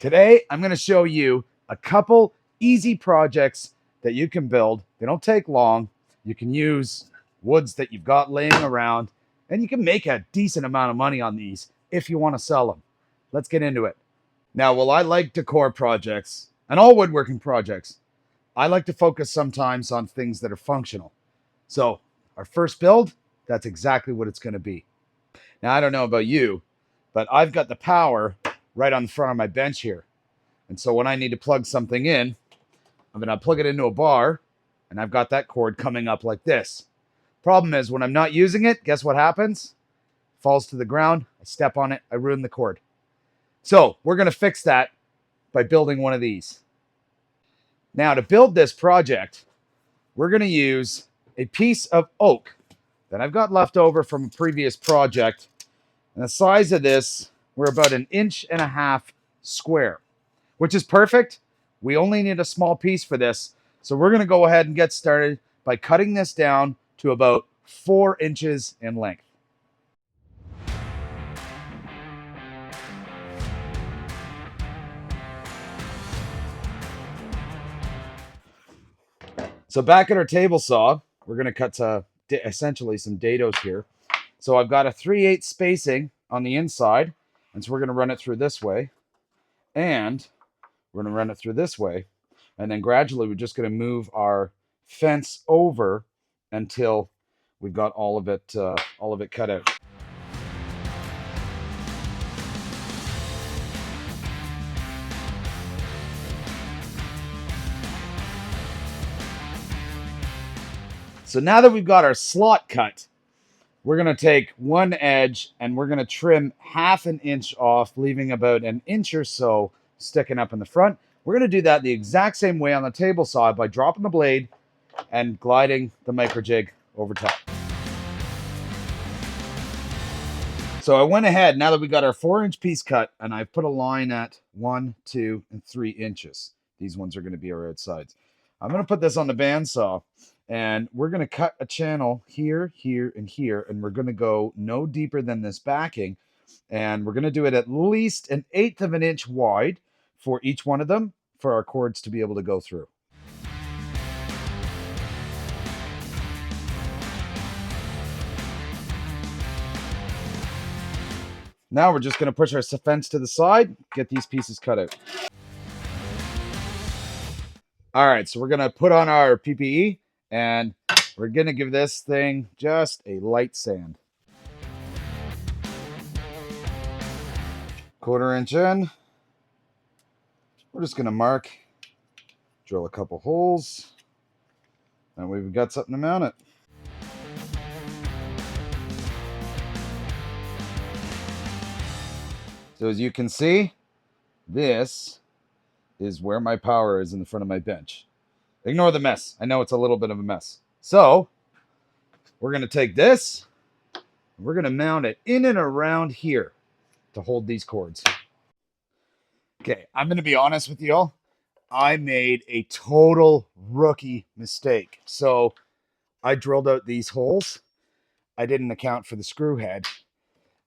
Today, I'm going to show you a couple easy projects that you can build. They don't take long. You can use woods that you've got laying around, and you can make a decent amount of money on these if you want to sell them. Let's get into it. Now, while I like decor projects and all woodworking projects, I like to focus sometimes on things that are functional. So our first build, that's exactly what it's going to be. Now, I don't know about you, but I've got the power right on the front of my bench here. And so when I need to plug something in, I'm going to plug it into a bar, and I've got that cord coming up like this. Problem is, when I'm not using it, guess what happens? It falls to the ground, I step on it, I ruin the cord. So we're going to fix that by building one of these. Now, to build this project, we're going to use a piece of oak that I've got left over from a previous project. And the size of this, we're about 1.5 inches square, which is perfect. We only need a small piece for this. So we're going to go ahead and get started by cutting this down to about 4 inches in length. So back at our table saw, we're going to cut essentially some dados here. So I've got a 3/8 spacing on the inside, and so we're going to run it through this way, and we're going to run it through this way, and then gradually we're just going to move our fence over until we've got all of it cut out. So now that we've got our slot cut, we're going to take one edge and we're going to trim 1/2 inch off, leaving about 1 inch or so sticking up in the front. We're going to do that the exact same way on the table saw by dropping the blade and gliding the micro jig over top. So I went ahead, now that we got our 4-inch piece cut, and I've put a line at 1, 2, and 3 inches. These ones are going to be our outsides. I'm going to put this on the bandsaw, and we're going to cut a channel here, here, and here, and we're going to go no deeper than this backing, and we're going to do it at least 1/8 of an inch wide for each one of them for our cords to be able to go through. Now we're just going to push our fence to the side, get these pieces cut out. All right, so we're going to put on our PPE, and we're going to give this thing just a light sand. 1/4 inch in. We're just going to mark, drill a couple holes, and we've got something to mount it. So as you can see, this is where my power is in the front of my bench. Ignore the mess. I know it's a little bit of a mess. So we're going to take this, we're going to mount it in and around here to hold these cords. Okay, I'm going to be honest with y'all. I made a total rookie mistake. So I drilled out these holes. I didn't account for the screw head.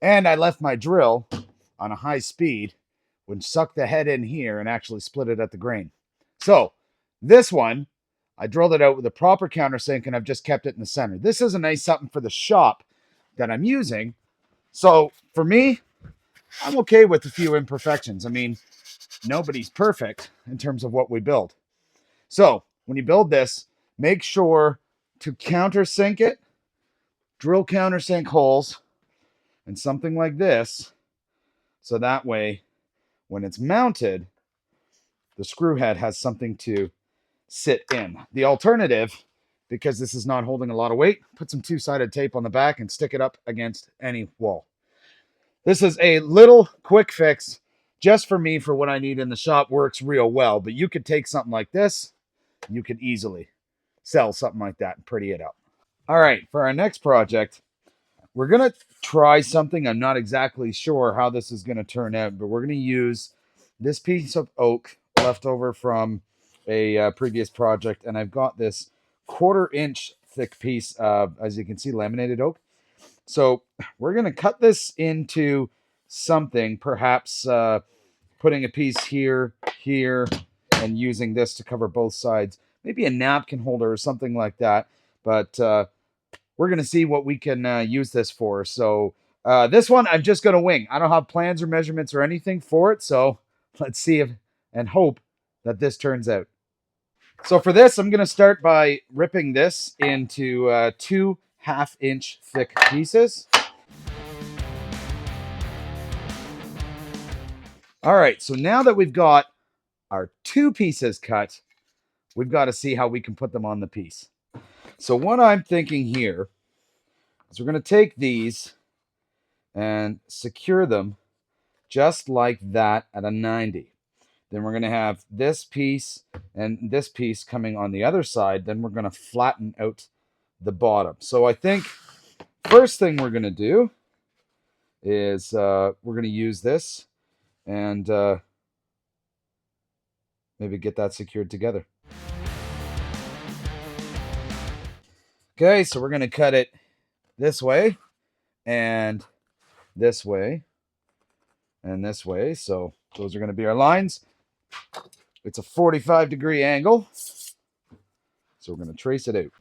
And I left my drill on a high speed, which sucked the head in here and actually split it at the grain. So this one, I drilled it out with a proper countersink, and I've just kept it in the center. This is a nice something for the shop that I'm using. So for me, I'm okay with a few imperfections. I mean, nobody's perfect in terms of what we build. So when you build this, make sure to countersink it, drill countersink holes, and something like this. So that way, when it's mounted, the screw head has something to sit in. The alternative, because this is not holding a lot of weight, put some 2-sided tape on the back and stick it up against any wall. This is a little quick fix just for me for what I need in the shop. Works real well, but you could take something like this, you could easily sell something like that and pretty it up. All right, for our next project, we're going to try something. I'm not exactly sure how this is going to turn out, but we're going to use this piece of oak left over from a previous project, and I've got this 1/4 inch thick piece of, as you can see, laminated oak. So we're going to cut this into something, perhaps putting a piece here, here, and using this to cover both sides. Maybe a napkin holder or something like that. But we're going to see what we can use this for. So this one, I'm just going to wing. I don't have plans or measurements or anything for it. So let's see if and hope that this turns out. So for this, I'm going to start by ripping this into 2 half-inch thick pieces. All right, so now that we've got our 2 pieces cut, we've got to see how we can put them on the piece. So what I'm thinking here is we're going to take these and secure them just like that at a 90. Then we're going to have this piece and this piece coming on the other side. Then we're going to flatten out the bottom. So I think first thing we're going to do is we're going to use this and maybe get that secured together. Okay, so we're going to cut it this way and this way and this way. So those are going to be our lines. It's a 45-degree angle. So we're going to trace it out.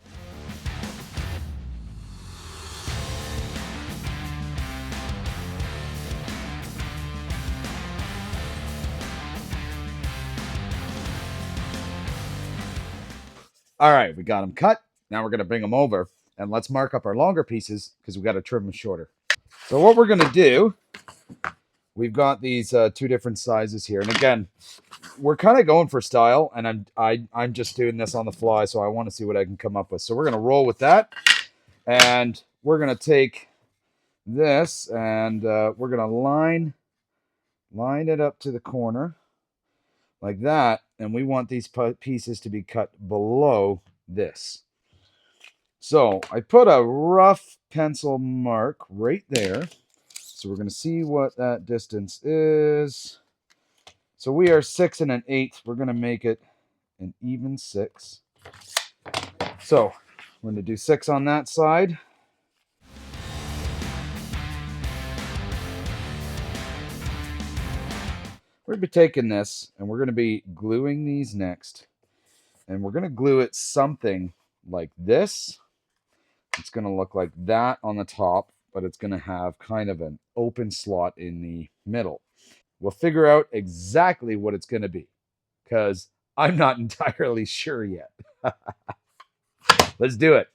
All right, we got them cut. Now we're going to bring them over and let's mark up our longer pieces because we got to trim them shorter. So what we're going to do, we've got these 2 different sizes here. And again, we're kind of going for style, and I'm just doing this on the fly, so I want to see what I can come up with. So we're going to roll with that, and we're going to take this and we're going to line it up to the corner like that, and we want these pieces to be cut below this. So I put a rough pencil mark right there. So we're going to see what that distance is. So we are 6 1/8. We're going to make it an even 6. So we're going to do 6 on that side. We're going to be taking this and we're going to be gluing these next. And we're going to glue it something like this. It's going to look like that on the top, but it's going to have kind of an open slot in the middle. We'll figure out exactly what it's going to be because I'm not entirely sure yet. Let's do it.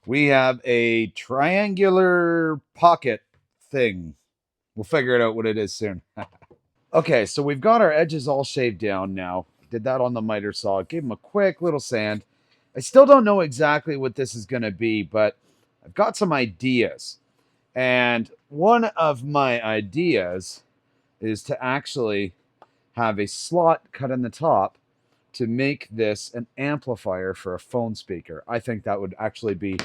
We have a triangular pocket thing. We'll figure it out what it is soon. Okay, so we've got our edges all shaved down now. Did that on the miter saw. Gave them a quick little sand. I still don't know exactly what this is going to be, but I've got some ideas. And one of my ideas is to actually have a slot cut in the top to make this an amplifier for a phone speaker. I think that would actually be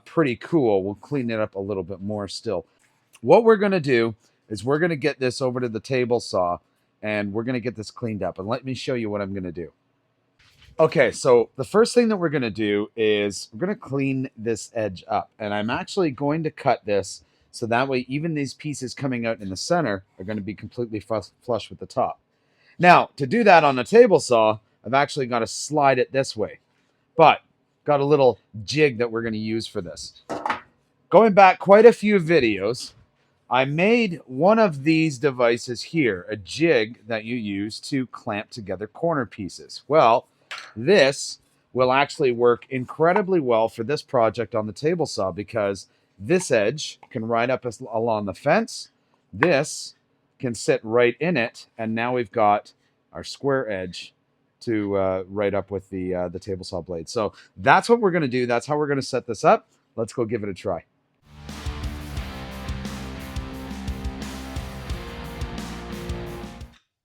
pretty cool. We'll clean it up a little bit more still. What we're going to do is we're going to get this over to the table saw and we're going to get this cleaned up. And let me show you what I'm going to do. Okay, so the first thing that we're going to do is we're going to clean this edge up. And I'm actually going to cut this so that way even these pieces coming out in the center are going to be completely flush with the top. Now, to do that on the table saw, I've actually got to slide it this way. But got a little jig that we're going to use for this. Going back quite a few videos, I made one of these devices here, a jig that you use to clamp together corner pieces. Well, this will actually work incredibly well for this project on the table saw because this edge can ride up along the fence. This can sit right in it, and now we've got our square edge to right up with the table saw blade. So that's what we're going to do. That's how we're going to set this up. Let's go give it a try.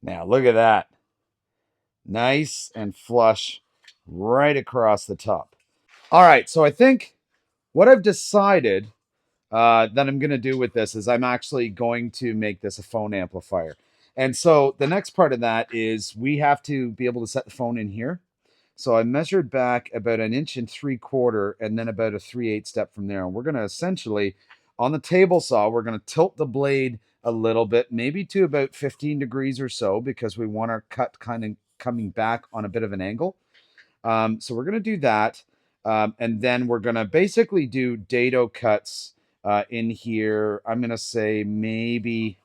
Now look at that. Nice and flush right across the top. All right, so I think what I've decided that I'm going to do with this is I'm actually going to make this a phone amplifier. And so the next part of that is we have to be able to set the phone in here. So I measured back about 1.75 inches and then about a 3/8 step from there. And we're going to essentially, on the table saw, we're going to tilt the blade a little bit, maybe to about 15 degrees or so, because we want our cut kind of coming back on a bit of an angle. So we're going to do that. And then we're going to basically do dado cuts in here. I'm going to say maybe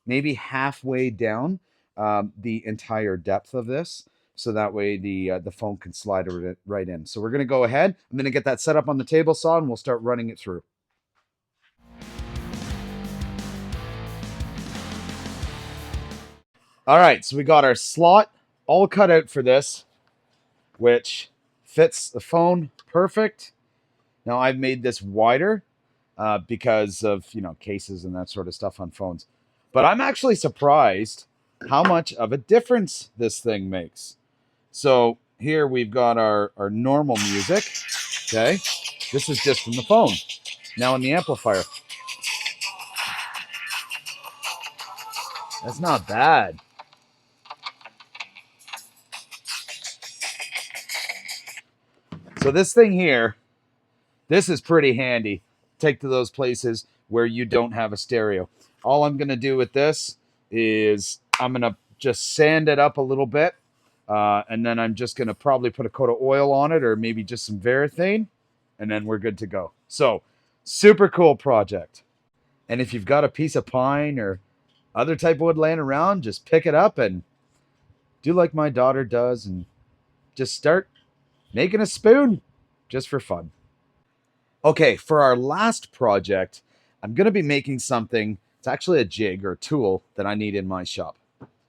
halfway down the entire depth of this. So that way the foam can slide right in. So we're going to go ahead. I'm going to get that set up on the table saw and we'll start running it through. All right, so we got our slot all cut out for this, which fits the phone perfect. Now I've made this wider because of, cases and that sort of stuff on phones. But I'm actually surprised how much of a difference this thing makes. So here we've got our normal music. Okay. This is just from the phone. Now in the amplifier. That's not bad. So this thing here, this is pretty handy. Take to those places where you don't have a stereo. All I'm going to do with this is I'm going to just sand it up a little bit. And then I'm just going to probably put a coat of oil on it or maybe just some Varathane. And then we're good to go. So super cool project. And if you've got a piece of pine or other type of wood laying around, just pick it up and do like my daughter does and just start making a spoon just for fun. Okay, for our last project, I'm going to be making something. It's actually a jig or a tool that I need in my shop.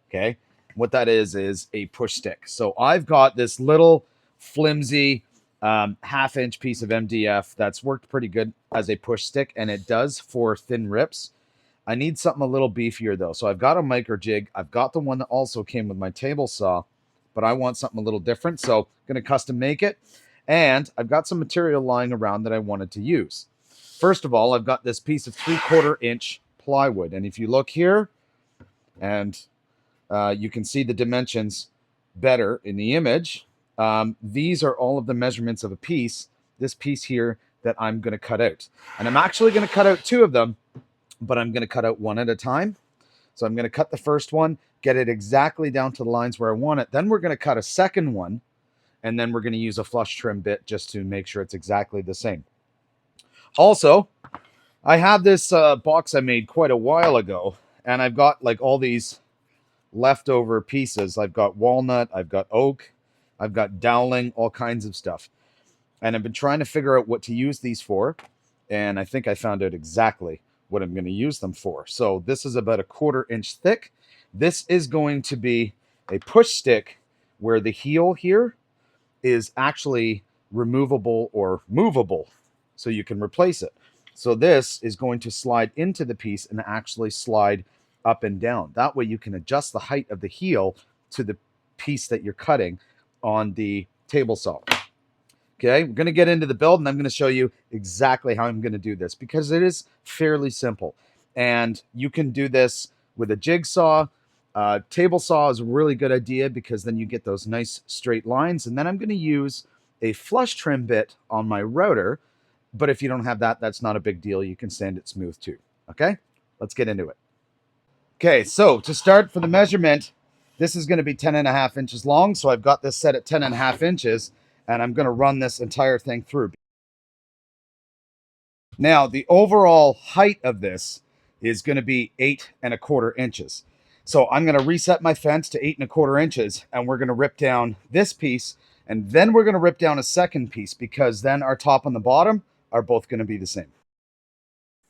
Okay, what that is a push stick. So I've got this little flimsy 1/2 inch piece of MDF that's worked pretty good as a push stick, and it does for thin rips. I need something a little beefier though. So I've got a micro jig. I've got the one that also came with my table saw, but I want something a little different. So I'm going to custom make it. And I've got some material lying around that I wanted to use. First of all, I've got this piece of 3/4 inch plywood. And if you look here, and you can see the dimensions better in the image, these are all of the measurements of a piece, this piece here that I'm going to cut out. And I'm actually going to cut out 2 of them, but I'm going to cut out one at a time. So I'm going to cut the first one, get it exactly down to the lines where I want it. Then we're going to cut a second one. And then we're going to use a flush trim bit just to make sure it's exactly the same. Also, I have this box I made quite a while ago, and I've got like all these leftover pieces. I've got walnut, I've got oak, I've got dowling, all kinds of stuff. And I've been trying to figure out what to use these for, and I think I found out exactly what I'm going to use them for. So this is about 1/4 inch thick. This is going to be a push stick where the heel here is actually removable or movable, so you can replace it. So this is going to slide into the piece and actually slide up and down. That way you can adjust the height of the heel to the piece that you're cutting on the table saw. Okay, we're going to get into the build and I'm going to show you exactly how I'm going to do this because it is fairly simple. And you can do this with a jigsaw. Table saw is a really good idea because then you get those nice straight lines. And then I'm going to use a flush trim bit on my router. But if you don't have that, that's not a big deal. You can sand it smooth too. Okay, let's get into it. Okay, so to start for the measurement, this is going to be 10.5 inches long. So I've got this set at 10.5 inches and I'm going to run this entire thing through. Now, the overall height of this is going to be 8.25 inches. So I'm going to reset my fence to 8.25 inches and we're going to rip down this piece and then we're going to rip down a second piece because then our top and the bottom are both going to be the same.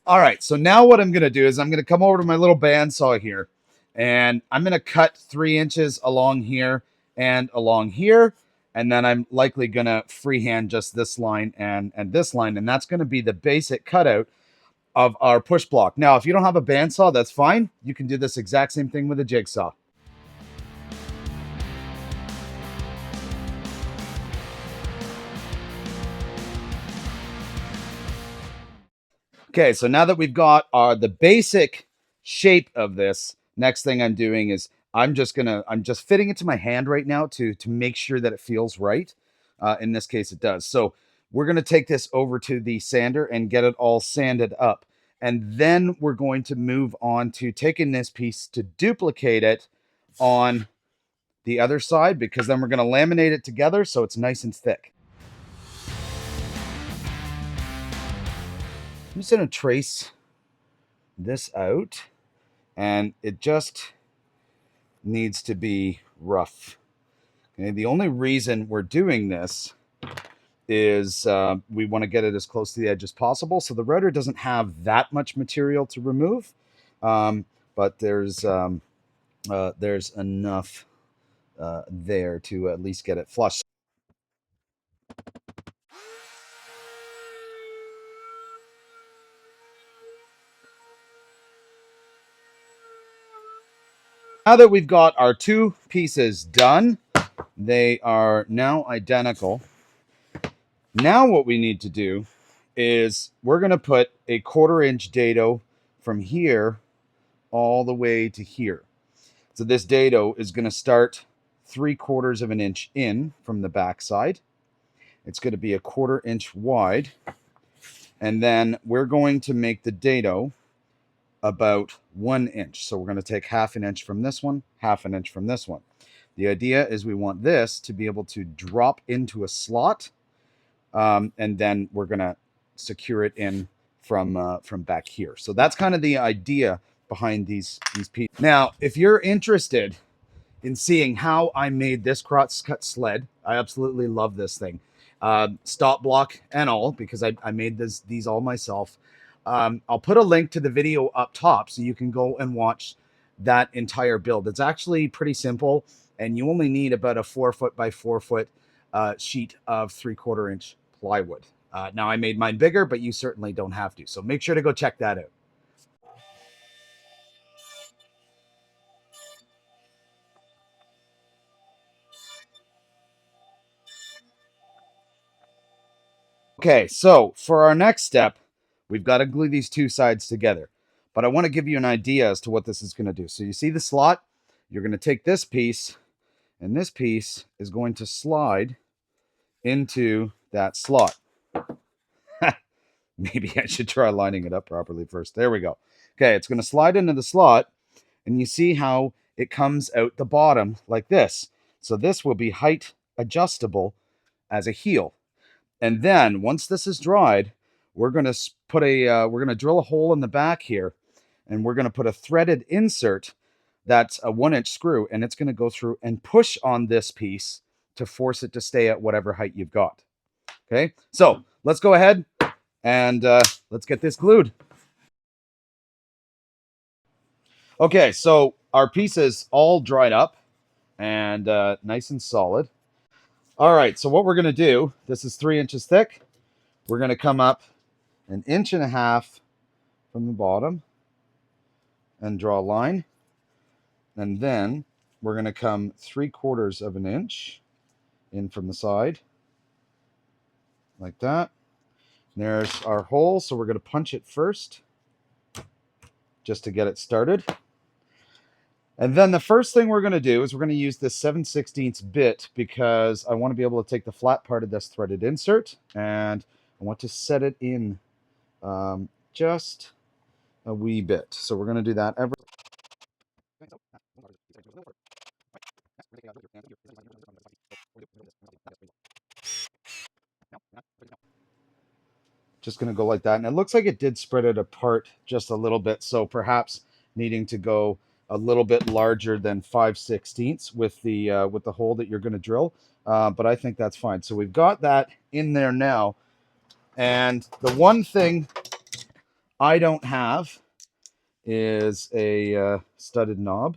All right, so now what I'm going to do is I'm going to come over to my little bandsaw here and I'm going to cut 3 inches along here and along here. And then I'm likely going to freehand just this line and this line. And that's going to be the basic cutout of our push block. Now, if you don't have a bandsaw, that's fine. You can do this exact same thing with a jigsaw. Okay, so now that we've got the basic shape of this, next thing I'm doing is I'm just fitting it to my hand right now to make sure that it feels right. In this case, it does. So we're going to take this over to the sander and get it all sanded up. And then we're going to move on to taking this piece to duplicate it on the other side, because then we're going to laminate it together so it's nice and thick. I'm just going to trace this out, and it just needs to be rough. Okay, the only reason we're doing this is we want to get it as close to the edge as possible, so the router doesn't have that much material to remove, but there's enough there to at least get it flush. Now that we've got our two pieces done, they are now identical. Now what we need to do is we're going to put a 1/4 inch dado from here all the way to here. So this dado is going to start 3/4 of an inch in from the back side. It's going to be a 1/4 inch wide. And then we're going to make the dado about 1 inch. So we're going to take 1/2 inch from this one, 1/2 inch from this one. The idea is we want this to be able to drop into a slot, and then we're going to secure it in from back here. So that's kind of the idea behind these pieces. Now, if you're interested in seeing how I made this crosscut sled, I absolutely love this thing. Stop block and all, because I made these all myself. I'll put a link to the video up top so you can go and watch that entire build. It's actually pretty simple, and you only need about a 4 foot by 4 foot sheet of 3/4 inch plywood. Now I made mine bigger, but you certainly don't have to. So make sure to go check that out. Okay, so for our next step, we've got to glue these two sides together. But I want to give you an idea as to what this is going to do. So you see the slot? You're going to take this piece, and this piece is going to slide into that slot. Maybe I should try lining it up properly first. There we go. Okay, it's going to slide into the slot, and you see how it comes out the bottom like this. So this will be height adjustable as a heel. And then once this is dried, we're going to put we're going to drill a hole in the back here, and we're going to put a threaded insert that's a 1 inch screw, and it's going to go through and push on this piece to force it to stay at whatever height you've got. Okay, so let's go ahead and let's get this glued. Okay, so our pieces all dried up and nice and solid. All right, so what we're going to do, this is 3 inches thick. We're going to come up 1.5 inches from the bottom and draw a line. And then we're going to come 3/4 of an inch in from the side, like that. And there's our hole, so we're going to punch it first, just to get it started. And then the first thing we're going to do is we're going to use this 7/16 bit, because I want to be able to take the flat part of this threaded insert, and I want to set it in just a wee bit. So we're going to do that every. Just going to go like that. And it looks like it did spread it apart just a little bit. So perhaps needing to go a little bit larger than 5/16 with the hole that you're going to drill. But I think that's fine. So we've got that in there now. And the one thing I don't have is a studded knob,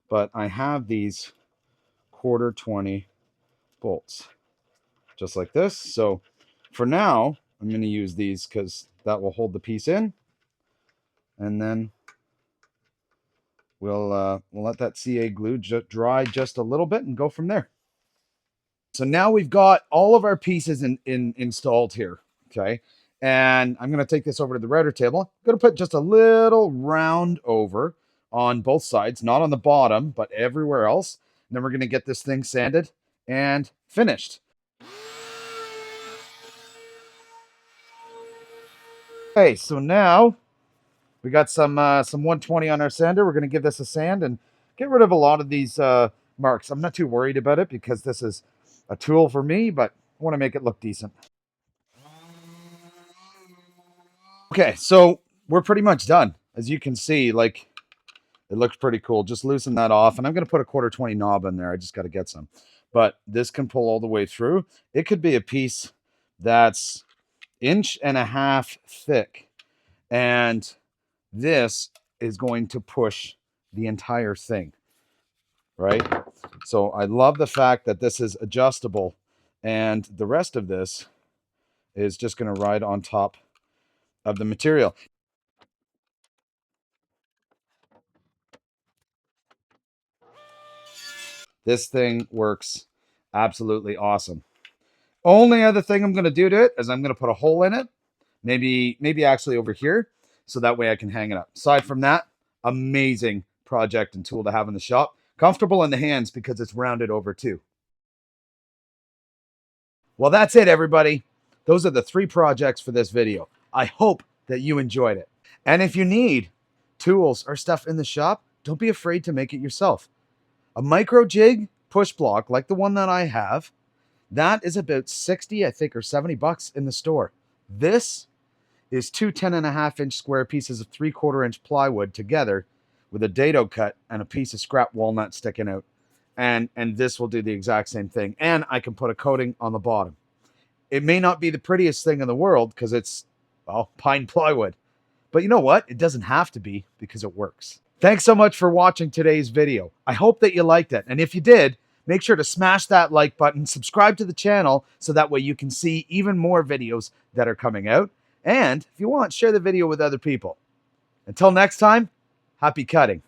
but I have these 1/4 bolts, just like this. So for now, I'm going to use these because that will hold the piece in, and then we'll let that CA glue dry just a little bit and go from there. So now we've got all of our pieces installed here, okay? And I'm going to take this over to the router table. I'm going to put just a little round over on both sides, not on the bottom, but everywhere else. And then we're going to get this thing sanded and finished. Okay, so now we got some 120 on our sander. We're going to give this a sand and get rid of a lot of these marks. I'm not too worried about it because this is a tool for me, but I want to make it look decent. Okay, so we're pretty much done. As you can see, like, it looks pretty cool. Just loosen that off, and I'm going to put a 1/4 knob in there. I just got to get some. But this can pull all the way through. It could be a piece that's 1.5 inches thick, and this is going to push the entire thing, right? So I love the fact that this is adjustable, and the rest of this is just going to ride on top of the material. This thing works absolutely awesome. Only other thing I'm going to do to it is I'm going to put a hole in it, maybe actually over here, so that way I can hang it up. Aside from that, amazing project and tool to have in the shop. Comfortable in the hands because it's rounded over too. Well, that's it, everybody. Those are the 3 projects for this video. I hope that you enjoyed it. And if you need tools or stuff in the shop, don't be afraid to make it yourself. A micro jig push block like the one that I have, that is about 60, I think, or 70 bucks in the store. This is 2 10.5-inch square pieces of 3/4-inch plywood together with a dado cut and a piece of scrap walnut sticking out. And this will do the exact same thing. And I can put a coating on the bottom. It may not be the prettiest thing in the world because it's, well, pine plywood. But you know what? It doesn't have to be because it works. Thanks so much for watching today's video. I hope that you liked it. And if you did, make sure to smash that like button, subscribe to the channel so that way you can see even more videos that are coming out. And if you want, share the video with other people. Until next time, happy cutting.